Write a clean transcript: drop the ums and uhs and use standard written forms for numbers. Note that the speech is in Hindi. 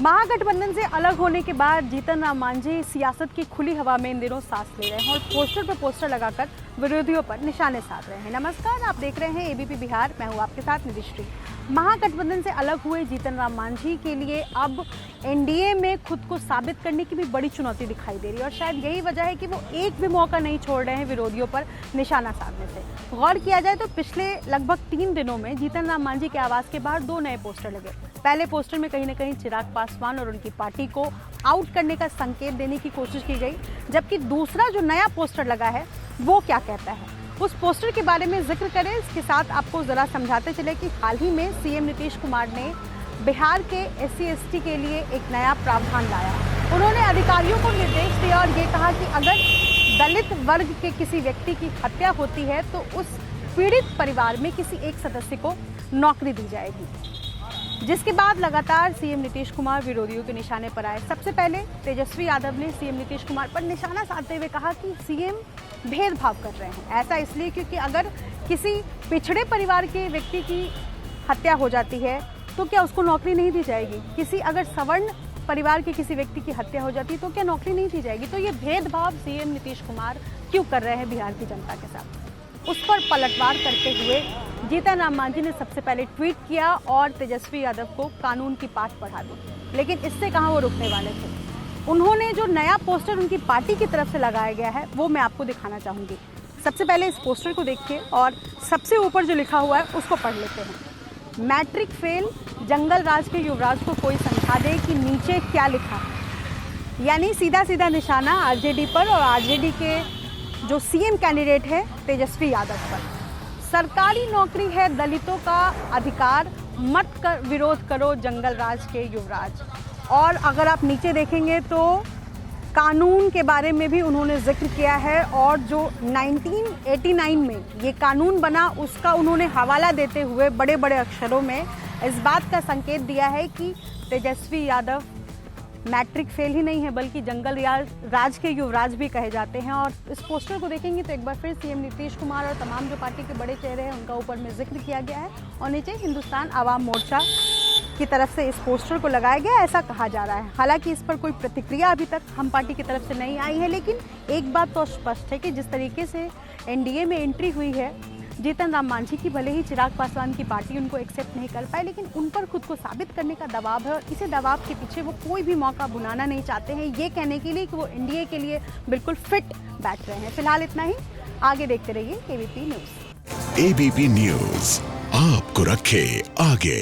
महागठबंधन से अलग होने के बाद जीतन राम मांझी सियासत की खुली हवा में इन दिनों सांस ले रहे हैं और पोस्टर पर पोस्टर लगाकर विरोधियों पर निशाने साध रहे हैं। नमस्कार, आप देख रहे हैं एबीपी बिहार। मैं हूं आपके साथ निधिश्री। महागठबंधन से अलग हुए जीतन राम मांझी के लिए अब एनडीए में खुद को साबित करने की भी बड़ी चुनौती दिखाई दे रही है और शायद यही वजह है कि वो एक भी मौका नहीं छोड़ रहे हैं विरोधियों पर निशाना साधने से। गौर किया जाए तो पिछले लगभग 3 दिनों में जीतन राम मांझी के आवास के बाहर 2 नए पोस्टर लगे। पहले पोस्टर में कहीं न कहीं चिराग पासवान और उनकी पार्टी को आउट करने का संकेत देने की कोशिश की गई, जबकि दूसरा जो नया पोस्टर लगा है वो क्या कहता है, उस पोस्टर के बारे में जिक्र करें। इसके साथ आपको ज़रा समझाते चले कि हाल ही में सीएम नीतीश कुमार ने बिहार के SC/ST के लिए एक नया प्रावधान लाया। उन्होंने अधिकारियों को निर्देश दिया और ये कहा कि अगर दलित वर्ग के किसी व्यक्ति की हत्या होती है तो उस पीड़ित परिवार में किसी एक सदस्य को नौकरी दी जाएगी, जिसके बाद लगातार सीएम नीतीश कुमार विरोधियों के निशाने पर आए। सबसे पहले तेजस्वी यादव ने सीएम नीतीश कुमार पर निशाना साधते हुए कहा कि सीएम भेदभाव कर रहे हैं। ऐसा इसलिए क्योंकि अगर किसी पिछड़े परिवार के व्यक्ति की हत्या हो जाती है तो क्या उसको नौकरी नहीं दी जाएगी, किसी अगर सवर्ण परिवार के किसी व्यक्ति की हत्या हो जाती है तो क्या नौकरी नहीं दी जाएगी। तो ये भेदभाव सीएम नीतीश कुमार क्यों कर रहे हैं बिहार की जनता के साथ, उस पर पलटवार करते हुए जीतन राम मांझी ने सबसे पहले ट्वीट किया और तेजस्वी यादव को कानून की पाठ पढ़ा दी। लेकिन इससे कहाँ वो रुकने वाले थे। उन्होंने जो नया पोस्टर उनकी पार्टी की तरफ से लगाया गया है वो मैं आपको दिखाना चाहूँगी। सबसे पहले इस पोस्टर को देखिए और सबसे ऊपर जो लिखा हुआ है उसको पढ़ लेते हैं। मैट्रिक फेल जंगल राज के युवराज को कोई समझा दे कि नीचे क्या लिखा है। यानी सीधा सीधा निशाना आरजेडी पर और आरजेडी के जो सीएम कैंडिडेट है तेजस्वी यादव पर। सरकारी नौकरी है दलितों का अधिकार, मत कर विरोध करो जंगल राज के युवराज। और अगर आप नीचे देखेंगे तो कानून के बारे में भी उन्होंने जिक्र किया है और जो 1989 में ये कानून बना उसका उन्होंने हवाला देते हुए बड़े बड़े अक्षरों में इस बात का संकेत दिया है कि तेजस्वी यादव मैट्रिक फेल ही नहीं है बल्कि जंगल राज के युवराज भी कहे जाते हैं। और इस पोस्टर को देखेंगे तो एक बार फिर सीएम नीतीश कुमार और तमाम जो पार्टी के बड़े चेहरे हैं उनका ऊपर में जिक्र किया गया है और नीचे हिंदुस्तान आवाम मोर्चा की तरफ से इस पोस्टर को लगाया गया, ऐसा कहा जा रहा है। हालांकि इस पर कोई प्रतिक्रिया अभी तक हम पार्टी की तरफ से नहीं आई है, लेकिन एक बात तो स्पष्ट है कि जिस तरीके से एनडीए में एंट्री हुई है जीतन राम मांझी की, भले ही चिराग पासवान की पार्टी उनको एक्सेप्ट नहीं कर पाए, लेकिन उन पर खुद को साबित करने का दबाव है और इसी दबाव के पीछे वो कोई भी मौका भुनाना नहीं चाहते हैं, ये कहने के लिए कि वो एनडीए के लिए बिल्कुल फिट बैठ रहे हैं। फिलहाल इतना ही, आगे देखते रहिए एबीपी न्यूज़। एबीपी न्यूज़ आपको रखे आगे।